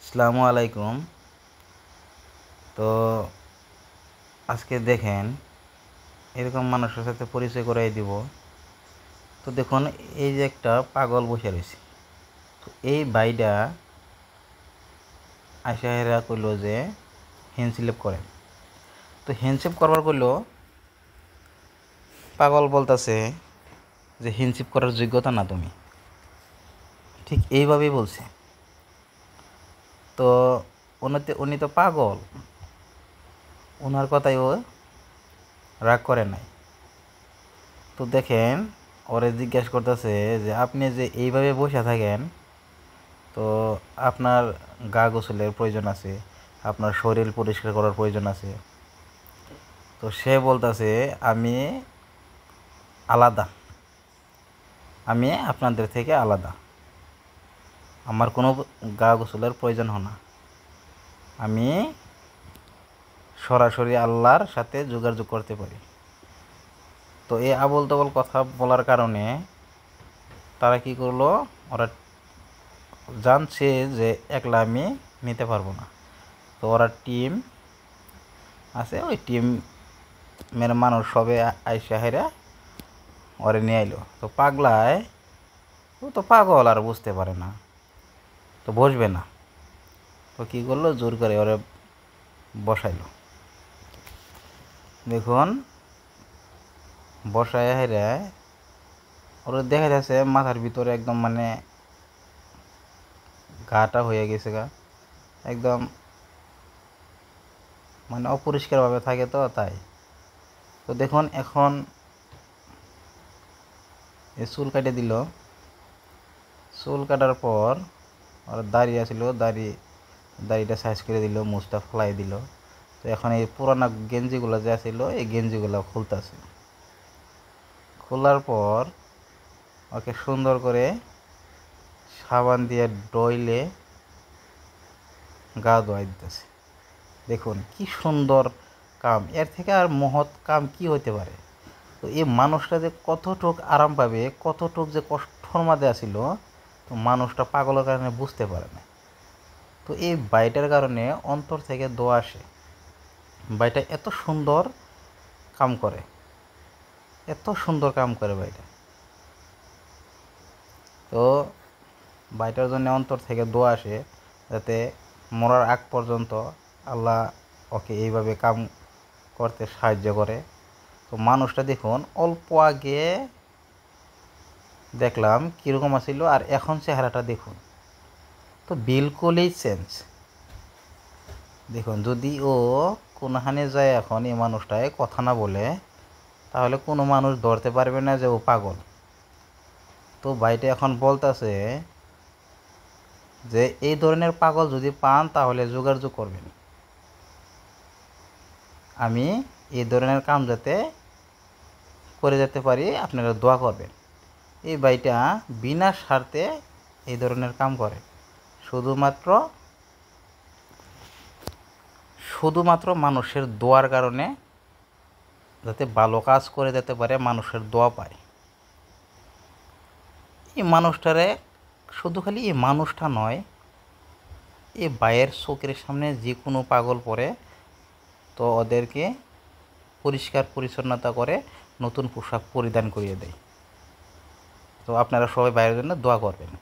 আসসালামু আলাইকুম। তো আজকে দেখেন এরকম মানুষের সাথে পরিচয় করাই দিব। তো দেখুন এই যে একটা পাগল বসে রয়েছে। তো এই ভাইটা আশাহেরা কইল যে হ্যান্ডস্লিপ করেন। তো হ্যান্ডস্লিপ করবার কইল, পাগল বলতেছে যে হ্যান্ডস্লিপ করার যোগ্যতা না তুমি। ঠিক এইভাবেই বলছে। তো উনি তো পাগল, ওনার কথাই ও রাগ করে নাই। তো দেখেন ওরে জিজ্ঞাসা করতেছে যে আপনি যে এইভাবে বসে থাকেন, তো আপনার গা গোসলের প্রয়োজন আছে, আপনার শরীর পরিষ্কার করার প্রয়োজন আছে। তো সে বলতেছে আমি আলাদা, আমি আপনাদের থেকে আলাদা, আমার কোনো গা গোসলের প্রয়োজন হয় না, আমি সরাসরি আল্লাহর সাথে যোগাযোগ করতে পারি। তো এই আবল তাবল কথা বলার কারণে তারা কি করলো, ওরা জানছে যে একলা আমি নিতে পারবো না। তো ওরা টিম আছে, ওই টিমের মানুষ সবে আইসা হেরা ওরে নিয়ে আইলো। তো পাগলায়, ও তো পাগল আর বুঝতে পারে না, তো বসবে না। তো কী করলো, জোর করে ওরে বসাইলো। দেখুন বসায় হেরা ওরা দেখা যাচ্ছে মাথার ভিতরে একদম মানে গাটা হয়ে গেছে গা, একদম মানে অপরিষ্কারভাবে থাকে তো তাই। তো দেখুন এখন এই চুল কাটে দিল। চুল কাটার পর ওর দাড়ি আছিল, দাড়িটা সাইজ করে দিল, মুছটা ফেলাই দিল। তো এখন এই পুরানা গেঞ্জিগুলো যে আছিল, এই গেঞ্জিগুলো খুলতেছে। খোলার পর ওকে সুন্দর করে সাবান দিয়ে ডইলে গা ধোয়াই দিতেছে। দেখুন কি সুন্দর কাম, এর থেকে আর মহৎ কাম কি হতে পারে। তো এই মানুষটা যে কতটুক আরাম পাবে, কতটুক যে কষ্টর মাঝে আসিল, তো মানুষটা পাগলের কারণে বুঝতে পারে না। তো এই বাইটার কারণে অন্তর থেকে দোয়া আসে। বাইটা এত সুন্দর কাম করে, এত সুন্দর কাম করে বাইটা। তো বাইটার জন্য অন্তর থেকে দোয়া আসে যাতে মরার আগ পর্যন্ত আল্লাহ ওকে এইভাবে কাম করতে সাহায্য করে। তো মানুষটা দেখুন অল্প আগে দেখলাম কীরকম আছিল আর এখন চেহারাটা দেখুন, তো বিলকুলই চেঞ্জ। দেখুন যদি ও কোনোখানে যায় এখন এই মানুষটায় কথা না বলে, তাহলে কোনো মানুষ ধরতে পারবে না যে ও পাগল। তো ভাইটা এখন বলতেছে যে এই ধরনের পাগল যদি পান তাহলে যোগাযোগ করবেন, আমি এই ধরনের কাম যাতে করে যেতে পারি আপনারা দোয়া করবেন। এই ভাইটা বিনা স্বার্থে এই ধরনের কাম করে, শুধুমাত্র মানুষের দোয়ার কারণে, যাতে ভালো কাজ করে যেতে পারে, মানুষের দোয়া পায়। এই মানুষটারে শুধু খালি এই মানুষটা নয়, এই ভাইয়ের চোখের সামনে যে কোনো পাগল পড়ে তো ওদেরকে পরিষ্কার পরিচ্ছন্নতা করে নতুন পোশাক পরিধান করিয়ে দেয়। তো আপনারা সবাই ভাইয়ের জন্য দোয়া করবেন।